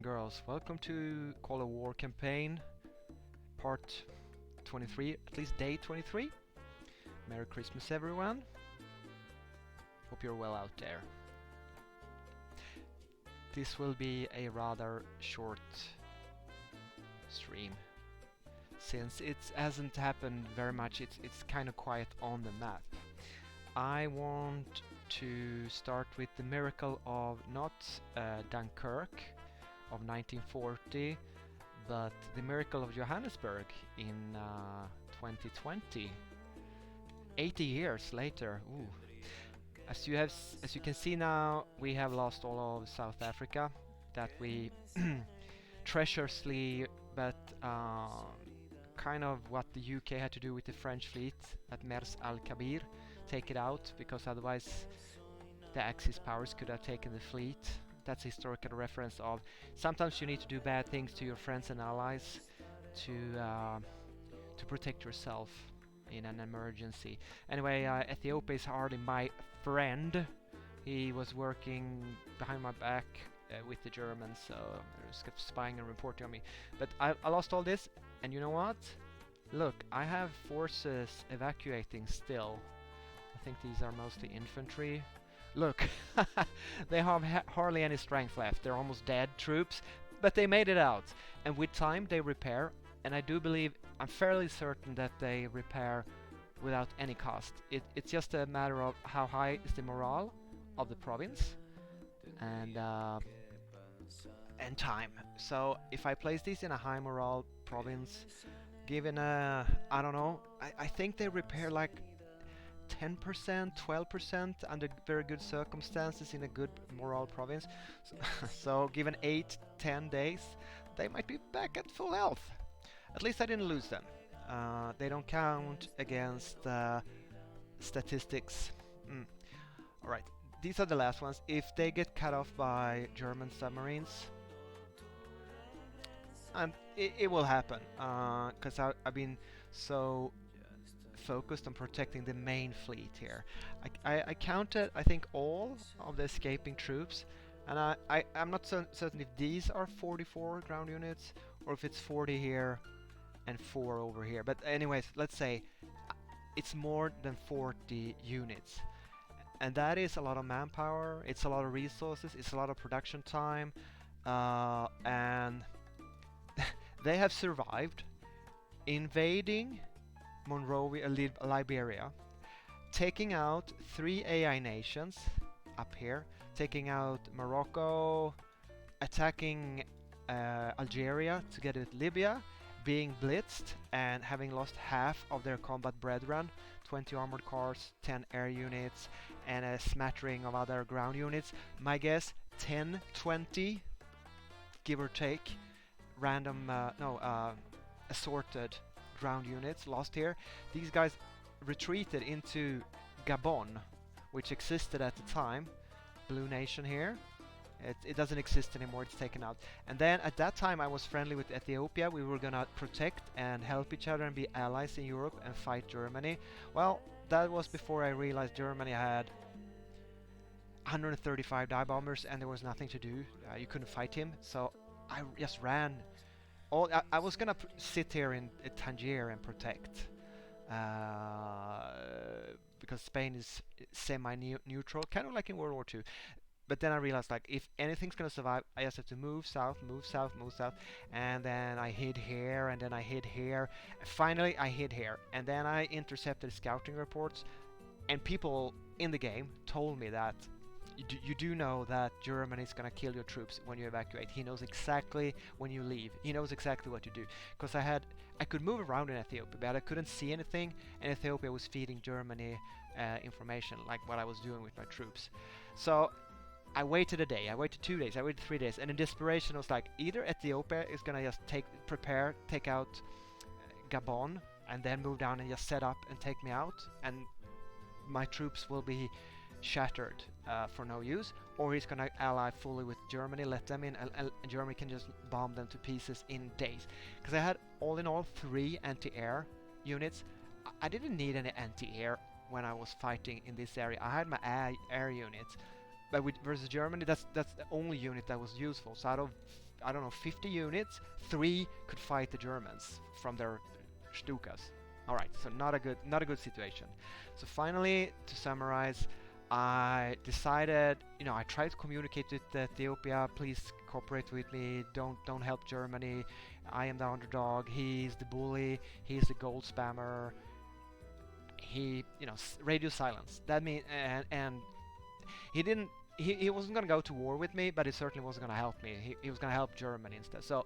Girls, welcome to Call of War campaign, part 23, at least day 23. Merry Christmas, everyone. Hope you're well out there. This will be a rather short stream, since it hasn't happened very much. It's kind of quiet on the map. I want to start with the miracle of not Dunkirk of 1940, but the miracle of Johannesburg in 2020. 80 years later. Ooh. As you can see now, we have lost all of South Africa that we treacherously, but kind of what the UK had to do with the French fleet at Mers al-Kabir, take it out, because otherwise the Axis powers could have taken the fleet. That's a historical reference of sometimes you need to do bad things to your friends and allies to protect yourself in an emergency. Anyway, Ethiopia is hardly my friend. He was working behind my back with the Germans, so they just kept spying and reporting on me. But I lost all this, and you know what? Look, I have forces evacuating still. I think these are mostly infantry. Look, they have hardly any strength left. They're almost dead troops, but they made it out. And with time they repair, and I do believe, I'm fairly certain that they repair without any cost. It's just a matter of how high is the morale of the province and time. So if I place these in a high morale province, given a, I don't know, I think they repair like 10%, 12% under very good circumstances in a good morale province. So given 8-10 days, they might be back at full health. At least I didn't lose them. They don't count against statistics. Alright, these are the last ones. If they get cut off by German submarines, and it will happen, because I've been so focused on protecting the main fleet here. I counted, I think, all of the escaping troops, and I'm not certain if these are 44 ground units or if it's 40 here and 4 over here. But anyways, let's say it's more than 40 units. And that is a lot of manpower, it's a lot of resources, it's a lot of production time, and they have survived invading Monrovia, Liberia, taking out 3 AI nations up here, taking out Morocco, attacking Algeria together with Libya, being blitzed and having lost half of their combat brethren, 20 armored cars, 10 air units, and a smattering of other ground units. My guess, 10, 20, give or take, random, assorted ground units lost here. These guys retreated into Gabon, which existed at the time. Blue nation here. It doesn't exist anymore, it's taken out. And then at that time I was friendly with Ethiopia. We were gonna protect and help each other and be allies in Europe and fight Germany. Well, that was before I realized Germany had 135 dive bombers and there was nothing to do. You couldn't fight him, so I just ran. I was gonna sit here in Tangier and protect, because Spain is semi-neutral, kind of like in World War II. But then I realized, like, if anything's gonna survive, I just have to move south, move south, move south, and then I hid here, and then I hid here. Finally, I hid here, and then I intercepted scouting reports, and people in the game told me that you do know that Germany is gonna kill your troops when you evacuate. He knows exactly when you leave. He knows exactly what to do. Because I could move around in Ethiopia, but I couldn't see anything, and Ethiopia was feeding Germany information, like what I was doing with my troops. So I waited a day, I waited 2 days, I waited 3 days, and in desperation I was like, either Ethiopia is gonna just take out Gabon, and then move down and just set up and take me out, and my troops will be shattered for no use, or he's gonna ally fully with Germany, let them in, and Germany can just bomb them to pieces in days. Because I had all in all 3 anti-air units. I didn't need any anti-air when I was fighting in this area. I had my air units, but versus Germany, that's the only unit that was useful. So out of I don't know, 50 units, 3 could fight the Germans from their Stukas. All right, so not a good situation. So finally, to summarize, I decided, I tried to communicate with Ethiopia. Please cooperate with me. Don't help Germany. I am the underdog. He's the bully. He's the gold spammer. Radio silence. That mean and he didn't. He wasn't gonna go to war with me, but he certainly wasn't gonna help me. He was gonna help Germany instead. So,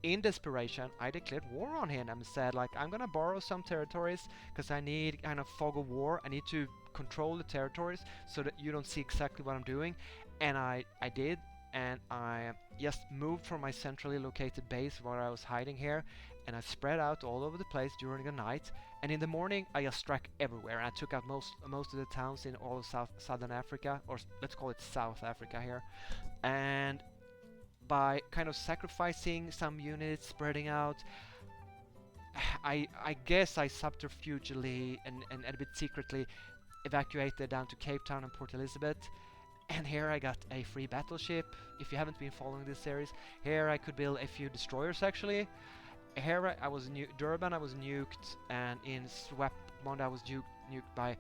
in desperation, I declared war on him and said, like, I'm gonna borrow some territories because I need kind of fog of war. I need to control the territories so that you don't see exactly what I'm doing. And I did, and I just moved from my centrally located base where I was hiding here, and I spread out all over the place during the night. And in the morning, I just struck everywhere. And I took out most of the towns in all of southern Africa, or let's call it South Africa here. And by kind of sacrificing some units, spreading out, I guess I subterfugely and a bit secretly evacuated down to Cape Town and Port Elizabeth. And here I got a free battleship. If you haven't been following this series, here I could build a few destroyers actually. Here I was Durban I was nuked, and in Swapmond I was nuked by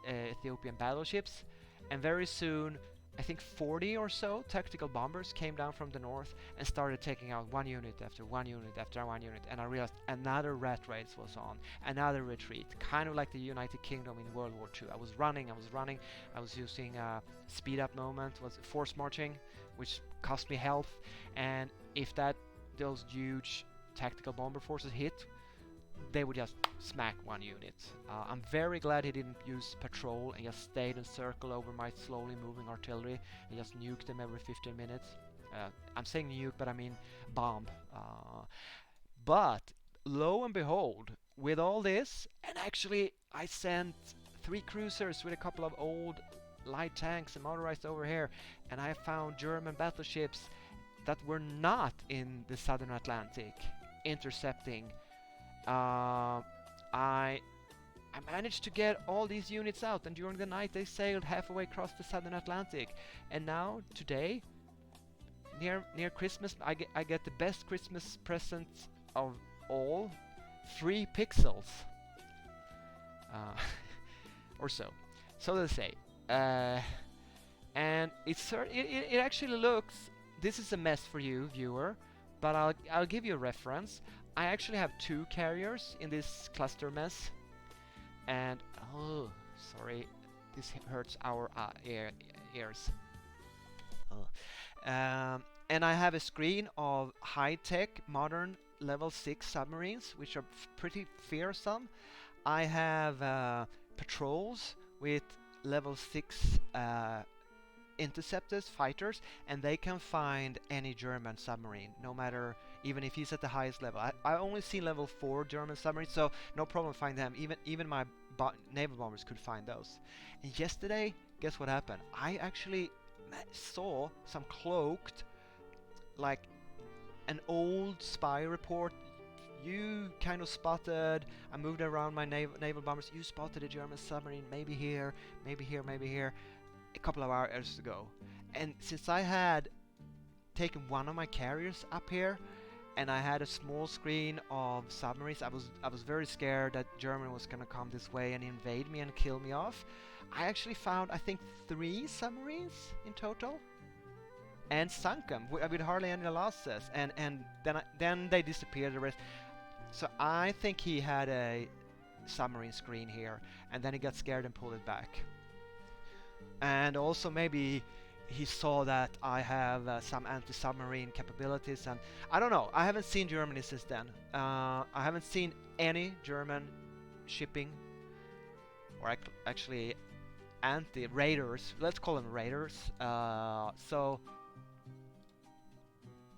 Ethiopian battleships. And very soon, I think 40 or so tactical bombers came down from the north and started taking out one unit after one unit after one unit. And I realized another rat race was on, another retreat, kind of like the United Kingdom in World War II. I was running. I was using speed up moment, was force marching, which cost me health. And if those huge tactical bomber forces hit, they would just smack one unit. I'm very glad he didn't use patrol and just stayed and circle over my slowly moving artillery and just nuke them every 15 minutes. I'm saying nuke, but I mean bomb. But lo and behold, with all this, and actually I sent 3 cruisers with a couple of old light tanks and motorized over here, and I found German battleships that were not in the southern Atlantic intercepting. I managed to get all these units out, and during the night they sailed halfway across the southern Atlantic. And now today, near Christmas, I get the best Christmas present of all: 3 pixels, or so they say. And it actually looks. This is a mess for you, viewer, but I'll give you a reference. I actually have 2 carriers in this cluster mess, and oh, sorry, this hurts our ears. And I have a screen of high-tech, modern level 6 submarines, which are pretty fearsome. I have patrols with level 6 interceptors, fighters, and they can find any German submarine, no matter, even if he's at the highest level. I only see level 4 German submarines, so no problem finding them. Even my naval bombers could find those. And yesterday, guess what happened? I actually saw some cloaked, like an old spy report. You kind of spotted. I moved around my naval bombers. You spotted a German submarine, maybe here, maybe here, maybe here, a couple of hours ago. And since I had taken one of my carriers up here, and I had a small screen of submarines, I was very scared that Germany was gonna come this way and invade me and kill me off. I actually found, I think, 3 submarines in total, and sunk them with hardly any losses. And then they disappeared, the rest. So I think he had a submarine screen here, and then he got scared and pulled it back. And also maybe he saw that I have some anti-submarine capabilities, and I don't know. I haven't seen Germany since then. I haven't seen any German shipping, or actually anti-raiders. Let's call them raiders. So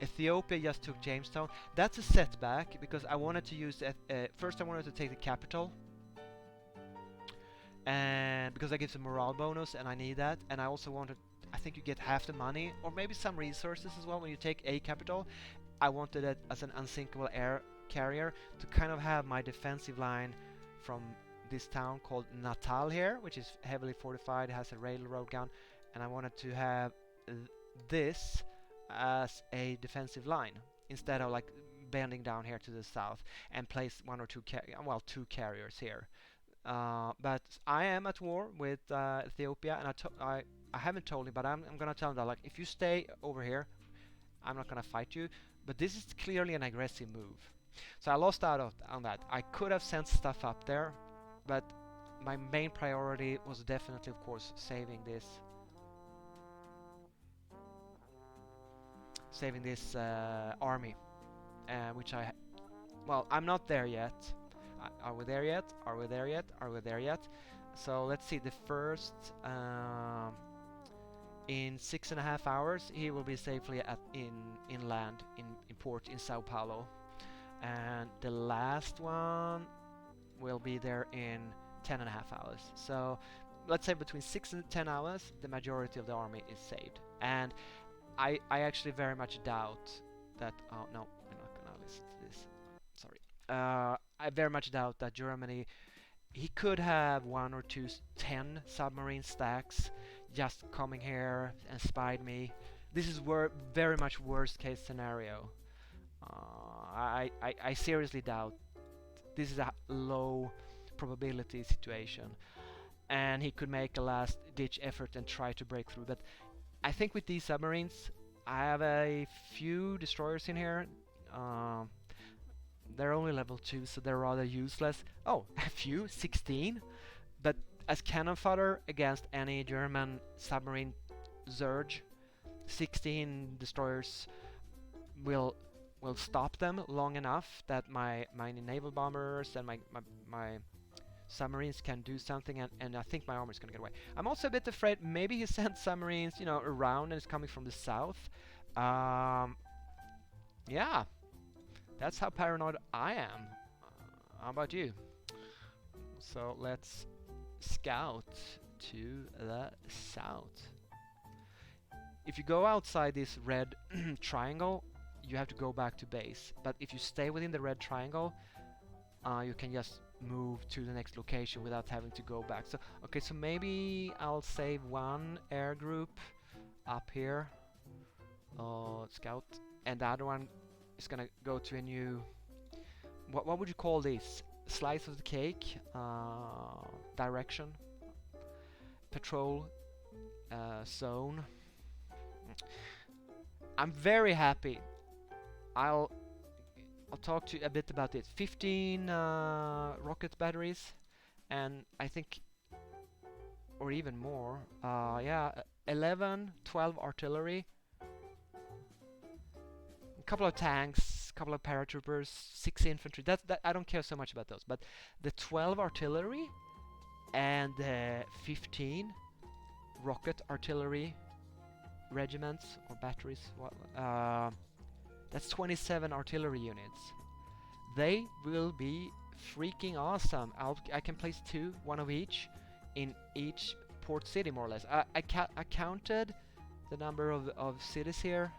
Ethiopia just took Jamestown. That's a setback because I wanted to use first I wanted to take the capital, and because that gives a morale bonus, and I need that. And I also wanted, I think you get half the money, or maybe some resources as well when you take a capital. I wanted it as an unsinkable air carrier to kind of have my defensive line from this town called Natal here, which is heavily fortified, has a railroad gun, and I wanted to have this as a defensive line instead of like bending down here to the south and place one or two two carriers here. But I am at war with Ethiopia, and I haven't told him, but I'm gonna tell him that like if you stay over here, I'm not gonna fight you. But this is clearly an aggressive move. So I lost out on that. I could have sent stuff up there, but my main priority was definitely, of course, saving this army, which well, I'm not there yet. Are we there yet? Are we there yet? Are we there yet? So let's see. The first in 6.5 hours, he will be safely in land in port in Sao Paulo, and the last one will be there in 10.5 hours. So let's say between 6 and 10 hours, the majority of the army is saved. And I actually very much doubt that. Oh no, I'm not gonna listen to this. Sorry. I very much doubt that Germany. He could have one or two 10 submarine stacks just coming here and spied me. This is very much worst case scenario. I seriously doubt this is a low probability situation, and he could make a last ditch effort and try to break through. But I think with these submarines, I have a few destroyers in here. They're only level 2, so they're rather useless. Oh, a few? 16? But as cannon fodder against any German submarine surge, 16 destroyers will stop them long enough that my naval bombers and my submarines can do something, and I think my armor's gonna get away. I'm also a bit afraid maybe he sent submarines, around and it's coming from the south. Yeah, that's how paranoid I am. How about you? So let's scout to the south. If you go outside this red triangle, you have to go back to base. But if you stay within the red triangle, you can just move to the next location without having to go back. So okay, so maybe I'll save one air group up here, scout, and the other one is gonna go to a new, what would you call this? Slice of the cake, direction, patrol zone. I'm very happy. I'll talk to you a bit about this. 15 rocket batteries, and I think, or even more. Yeah, 11, 12 artillery, a couple of tanks, a couple of paratroopers, 6 infantry. That I don't care so much about those, but the 12 artillery and the 15 rocket artillery regiments or batteries. That's 27 artillery units. They will be freaking awesome. I can place 2, one of each, in each port city more or less. I counted the number of cities here,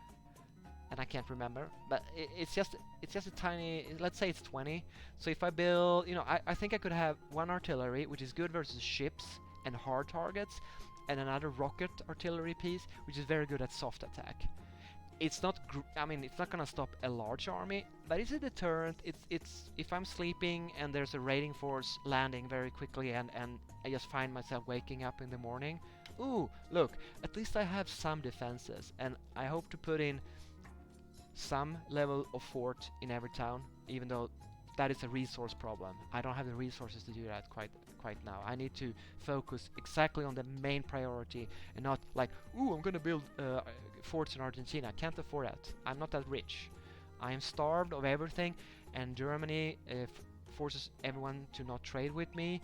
and I can't remember. But it's just a tiny. Let's say it's 20. So if I build, I think I could have one artillery, which is good versus ships and hard targets, and another rocket artillery piece, which is very good at soft attack. It's not it's not gonna stop a large army, but it's a deterrent. It's if I'm sleeping and there's a raiding force landing very quickly, and I just find myself waking up in the morning. Ooh, look, at least I have some defenses, and I hope to put in some level of fort in every town, even though that is a resource problem. I don't have the resources to do that quite now. I need to focus exactly on the main priority and not like, ooh, I'm gonna build forts in Argentina. I can't afford that. I'm not that rich. I am starved of everything, and Germany forces everyone to not trade with me.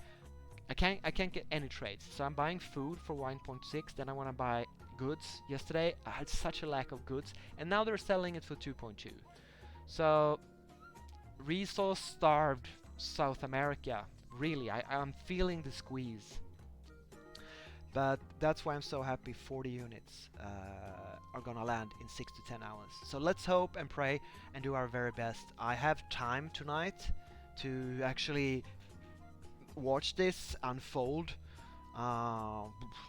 I can't get any trades, so I'm buying food for 1.6. Then I want to buy goods. Yesterday I had such a lack of goods, and now they're selling it for 2.2. So resource starved South America. Really, I'm feeling the squeeze. But that's why I'm so happy 40 units are gonna land in 6 to 10 hours. So let's hope and pray and do our very best. I have time tonight to actually watch this unfold. You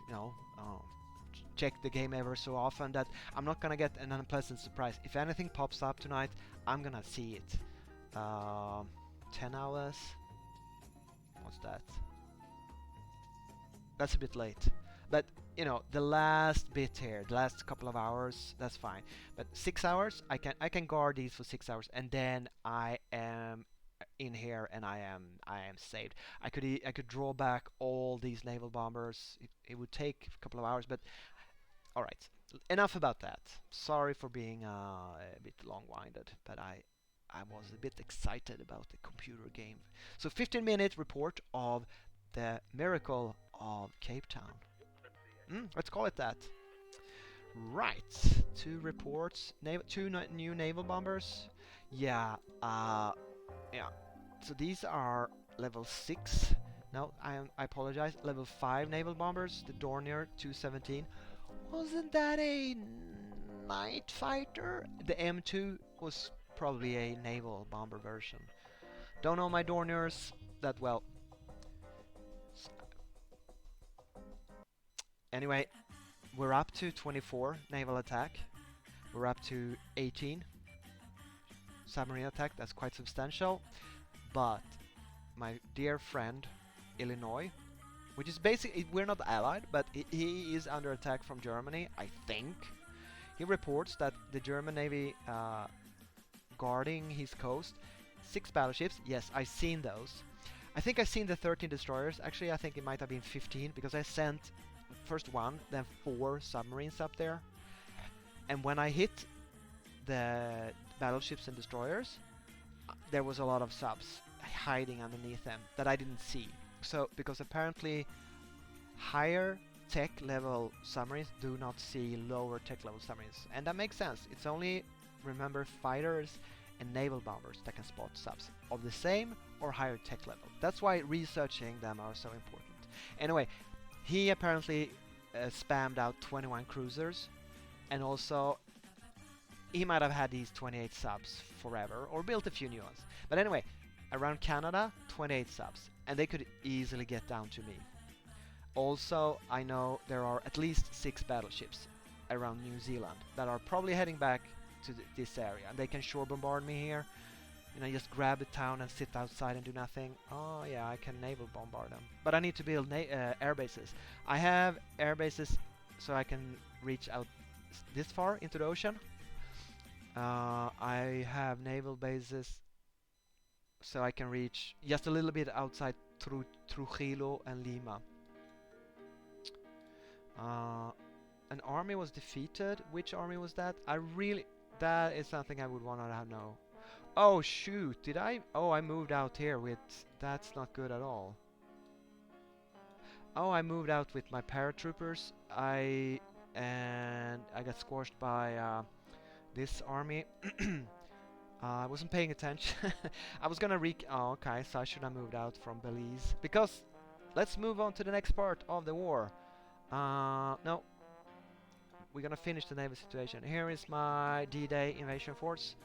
know, check the game ever so often that I'm not gonna get an unpleasant surprise. If anything pops up tonight, I'm gonna see it. 10 hours. What's that? That's a bit late. But you know, the last bit here, the last couple of hours, that's fine. But 6 hours, I can guard these for 6 hours, and then I am in here and I am saved. I could draw back all these naval bombers. It would take a couple of hours, but all right. Enough about that. Sorry for being a bit long-winded, but I was a bit excited about the computer game. So 15-minute report of the miracle of Cape Town. Let's call it that. Right. Two reports. Two new naval bombers. Yeah. Yeah. So these are level 6. No, I apologize. Level 5 naval bombers. The Dornier 217. Wasn't that a night fighter? The M2 was probably a naval bomber version. Don't know my Dorniers that well. Anyway, we're up to 24 naval attack. We're up to 18 submarine attack. That's quite substantial. But my dear friend Illinois, which is basically, we're not allied, but he is under attack from Germany, I think. He reports that the German Navy guarding his coast, 6 battleships. Yes, I've seen those. I think I've seen the 13 destroyers. Actually, I think it might have been 15 because I sent first 1, then 4 submarines up there. And when I hit the battleships and destroyers, there was a lot of subs hiding underneath them that I didn't see. So, because apparently higher tech level submarines do not see lower tech level submarines. And that makes sense. It's only, remember, fighters and naval bombers that can spot subs of the same or higher tech level. That's why researching them are so important. Anyway, he apparently spammed out 21 cruisers, and also he might have had these 28 subs forever or built a few new ones. But anyway, around Canada, 28 subs, and they could easily get down to me. Also, I know there are at least 6 battleships around New Zealand that are probably heading back to this area, and they can shore bombard me here. You know, just grab the town and sit outside and do nothing. Oh yeah, I can naval bombard them. But I need to build air bases. I have air bases so I can reach out this far into the ocean. I have naval bases so I can reach just a little bit outside Trujillo and Lima. An army was defeated. Which army was that? That is something I would want to know. Oh shoot, did I? Oh, I moved out here with... That's not good at all. Oh, I moved out with my paratroopers. I got squashed by this army. I wasn't paying attention. I was gonna oh, okay, so I should have moved out from Belize. Because, let's move on to the next part of the war. No. We're gonna finish the naval situation. Here is my D-Day invasion force.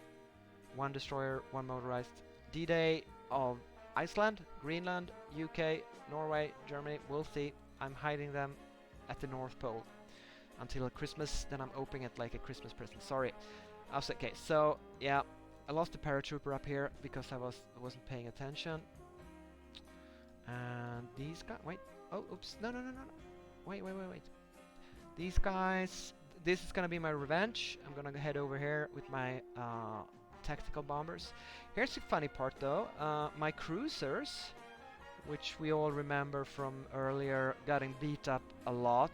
1 destroyer, 1 motorized. D-Day of Iceland, Greenland, UK, Norway, Germany. We'll see. I'm hiding them at the North Pole until Christmas. Then I'm opening it like a Christmas present. Sorry. Okay, so yeah, I lost the paratrooper up here because I wasn't paying attention. And these guys. Wait. Oh, oops. No. Wait. These guys. This is gonna be my revenge. I'm gonna head over here with my tactical bombers. Here's the funny part though. My cruisers, which we all remember from earlier, getting beat up a lot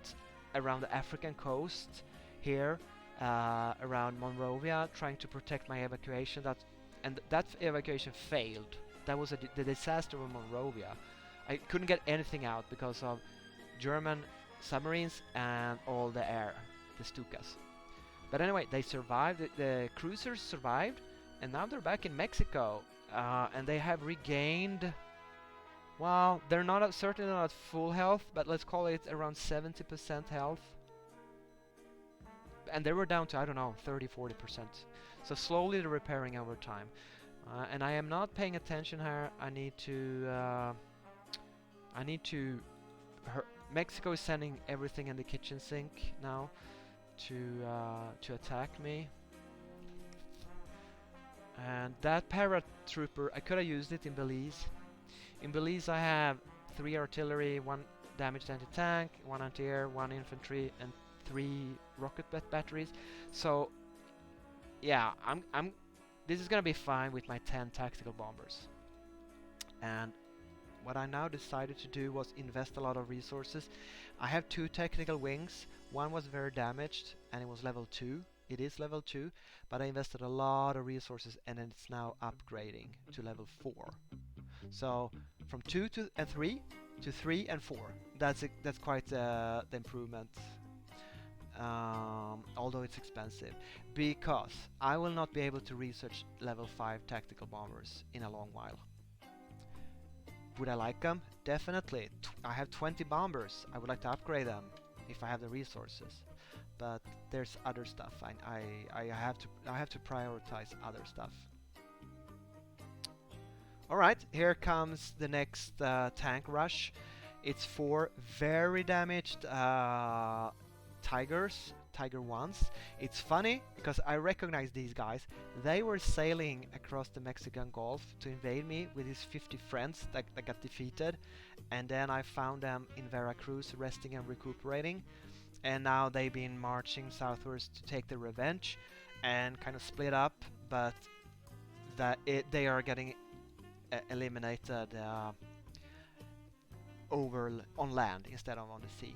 around the African coast here, around Monrovia, trying to protect my evacuation. That evacuation failed. That was the disaster of Monrovia. I couldn't get anything out because of German submarines and all the air, the Stukas. But anyway, they survived. The cruisers survived, and now they're back in Mexico, and they have regained. Well, they're not certainly not at full health, but let's call it around 70% health. And they were down to, I don't know, 30-40%. So slowly they're repairing over time. And I am not paying attention here. I need to Mexico is sending everything in the kitchen sink now to attack me. And that paratrooper, I could have used it in Belize. In Belize I have 3 artillery, 1 damaged anti-tank, 1 anti-air, 1 infantry, and 3 rocket batteries. So yeah, this is gonna be fine with my 10 tactical bombers. And what I now decided to do was invest a lot of resources. I have 2 technical wings. One was very damaged and it was level 2. It is level 2, but I invested a lot of resources and it's now upgrading to level 4. So from 2 to 3 to 3 and 4. That's quite the improvement. Although it's expensive, because I will not be able to research level 5 tactical bombers in a long while. Would I like them? Definitely. I have 20 bombers. I would like to upgrade them if I have the resources. But there's other stuff. I have to prioritize other stuff. All right, here comes the next tank rush. It's 4 very damaged Tigers, Tiger 1s. It's funny because I recognize these guys. They were sailing across the Mexican Gulf to invade me with his 50 friends that got defeated, and then I found them in Veracruz resting and recuperating, and now they've been marching southwards to take their revenge and kind of split up, but they are getting eliminated over on land instead of on the sea.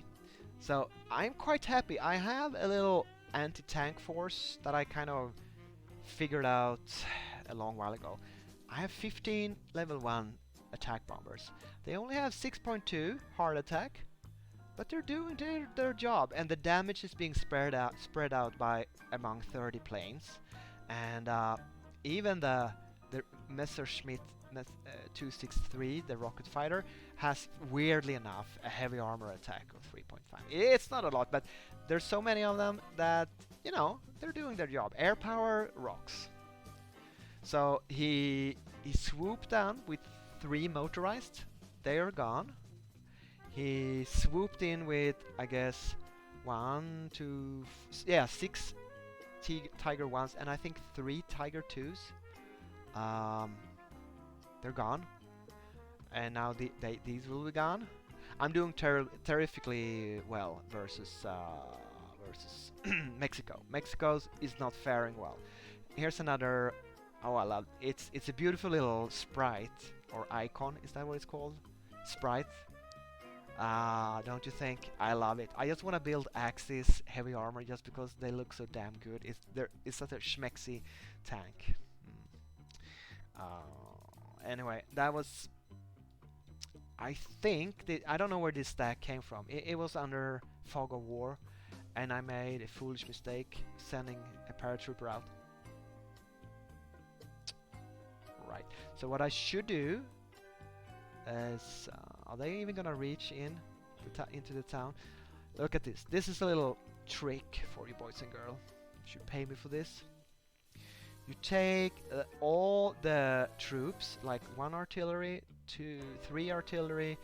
So I'm quite happy. I have a little anti-tank force that I kind of figured out a long while ago. I have 15 level 1 attack bombers. They only have 6.2 hard attack, but they're doing their job, and the damage is being spread out by among 30 planes. And even the Messerschmitt 263, the rocket fighter, has weirdly enough a heavy armor attack of 3.5. It's not a lot, but there's so many of them that, you know, they're doing their job. Air power rocks. So he swooped down with 3 motorized. They are gone. He swooped in with, I guess, 6 Tiger 1s and I think 3 Tiger 2s. They're gone, and now these will be gone. I'm doing terrifically well versus Mexico. Mexico's is not faring well. Here's another. Oh, I love it's a beautiful little sprite or icon. Is that what it's called? Sprite. Don't you think? I love it. I just want to build Axis heavy armor just because they look so damn good. It's such a schmexy tank. Anyway, that was. I think I don't know where this stack came from. It was under Fog of War, and I made a foolish mistake sending a paratrooper out. Right. So what I should do is, are they even gonna reach into the town? Look at this. This is a little trick for you boys and girls. You should pay me for this. You take all the troops, like 1 artillery, 2, 3 artillery,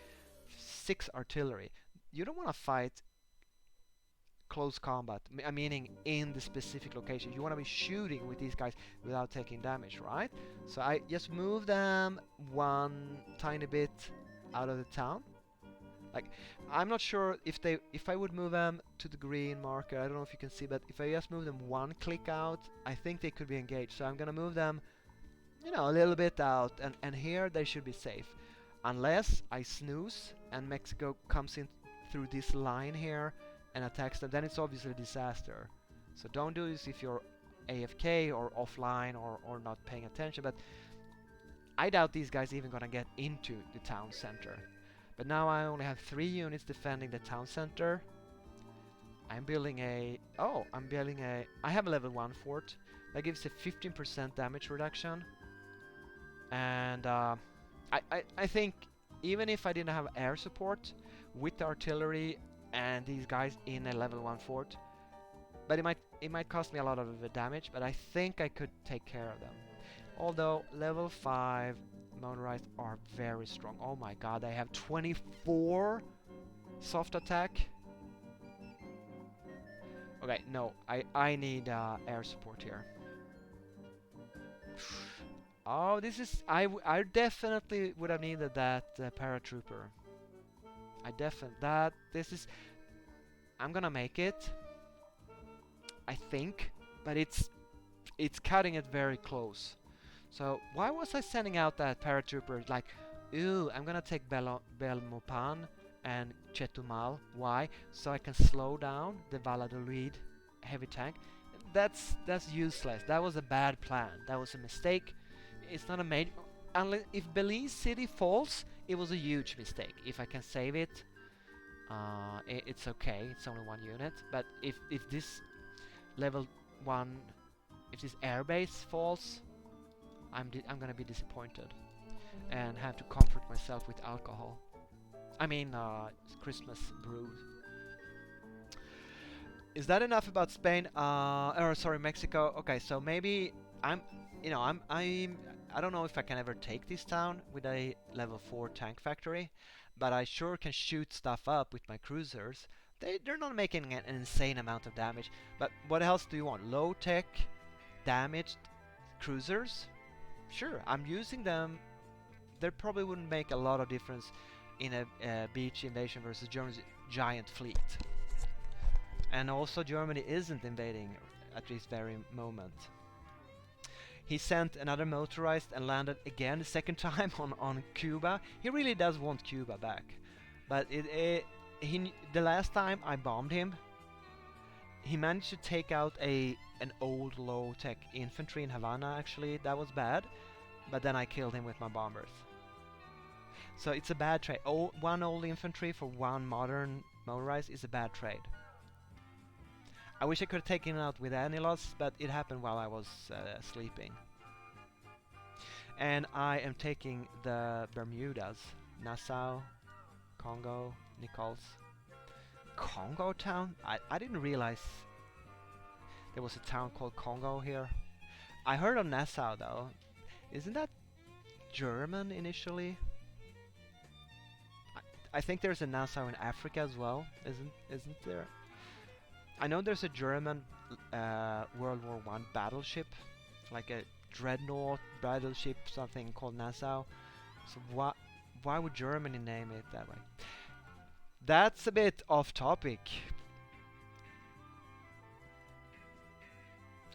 6 artillery. You don't want to fight close combat, meaning in the specific location. You want to be shooting with these guys without taking damage, right? So I just move them 1 tiny bit out of the town. Like, I'm not sure if I would move them to the green marker, I don't know if you can see, but if I just move them 1 click out, I think they could be engaged. So I'm gonna move them, you know, a little bit out, and here they should be safe. Unless I snooze and Mexico comes in through this line here and attacks them, then it's obviously a disaster. So don't do this if you're AFK or offline or not paying attention, but I doubt these guys even gonna get into the town center. But now I only have 3 units defending the town center. I have a level 1 fort. That gives a 15% damage reduction. And I think even if I didn't have air support with the artillery and these guys in a level 1 fort, but it might cost me a lot of damage, but I think I could take care of them. Although level 5 motorized are very strong. Oh my god, they have 24 Soft attack. Okay, no, I need air support here. Oh, this is I definitely would have needed that paratrooper. I definitely that this is I'm gonna make it. I think, but it's cutting it very close. So why was I sending out that paratrooper like, ooh, I'm gonna take Belmopan and Chetumal. Why? So I can slow down the Valladolid heavy tank. That's useless. That was a bad plan. That was a mistake. It's not a major. Unless if Belize City falls, it was a huge mistake. If I can save it, it's okay. It's only one unit. But if this level one, if this airbase falls, I'm gonna be disappointed and have to comfort myself with alcohol. I mean, Christmas brew. Is that enough about Spain? Or sorry, Mexico. Okay, so maybe I'm, I don't know if I can ever take this town with a level 4 tank factory, but I sure can shoot stuff up with my cruisers. They're not making an insane amount of damage. But what else do you want? Low tech, damaged cruisers? Sure, I'm using them. They probably wouldn't make a lot of difference in a beach invasion versus Germany's giant fleet. And also Germany isn't invading at this very moment. He sent another motorized and landed again the second time on Cuba. He really does want Cuba back. But the last time I bombed him, he managed to take out an old low-tech infantry in Havana actually. That was bad. But then I killed him with my bombers. So it's a bad trade. One old infantry for one modern motorized is a bad trade. I wish I could have taken it out with any loss, but it happened while I was sleeping. And I am taking the Bermudas. Nassau, Congo, Nichols. Congo town? I didn't realize there was a town called Congo here. I heard of Nassau though. Isn't that German initially? I think there's a Nassau in Africa as well, isn't there? I know there's a German World War One battleship, like a dreadnought battleship, something called Nassau. So why would Germany name it that way? That's a bit off topic.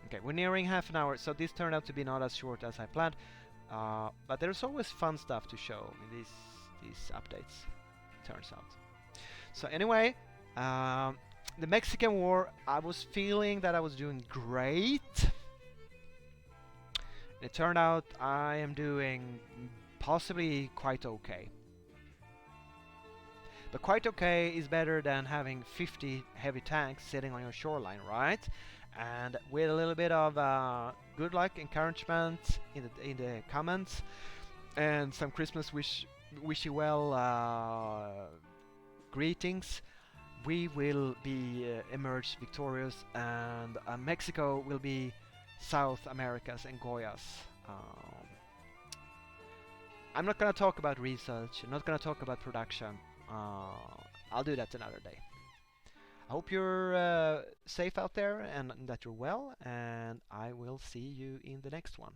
Okay, we're nearing half an hour, so this turned out to be not as short as I planned. But there's always fun stuff to show in these updates, turns out. So anyway, the Mexican War, I was feeling that I was doing great. It turned out I am doing possibly quite okay. But quite okay is better than having 50 heavy tanks sitting on your shoreline, right? And with a little bit of good luck, encouragement in the comments, and some Christmas wish you well greetings, we will be emerge victorious, and Mexico will be South America's and Goias. I'm not gonna talk about research. I'm not gonna talk about production. I'll do that another day. I hope you're safe out there and that you're well, and I will see you in the next one.